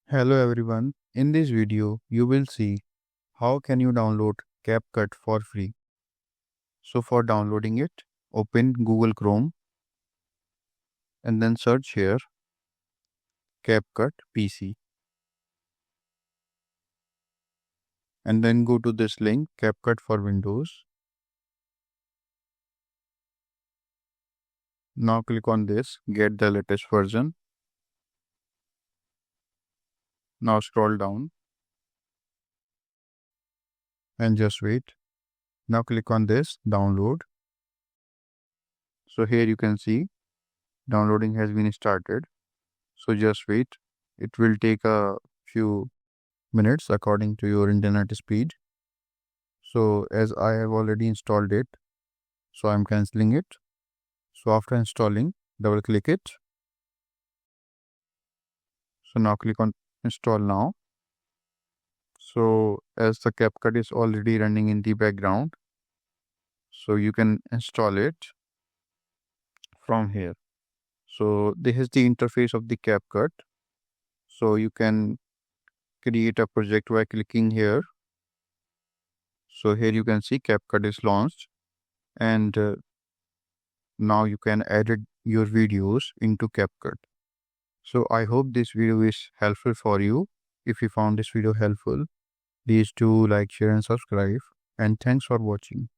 Hello everyone. In this video, you will see how can you download CapCut for free. So for downloading it, open Google Chrome and then search here CapCut PC and then go to this link CapCut for Windows. Now click on this, get the latest version. Now scroll down and just wait. Now click on this download. So here you can see downloading has been started. So just wait. It will take a few minutes according to your internet speed. So as I have already installed it, so I'm cancelling it. So after installing, double click it. So now click on install now. So as the CapCut is already running in the background, so you can install it from here. So this is the interface of the CapCut. So you can create a project by clicking here. So here you can see CapCut is launched and now you can edit your videos into CapCut. So I hope this video is helpful for you. If you found this video helpful, please do like, share and subscribe. And thanks for watching.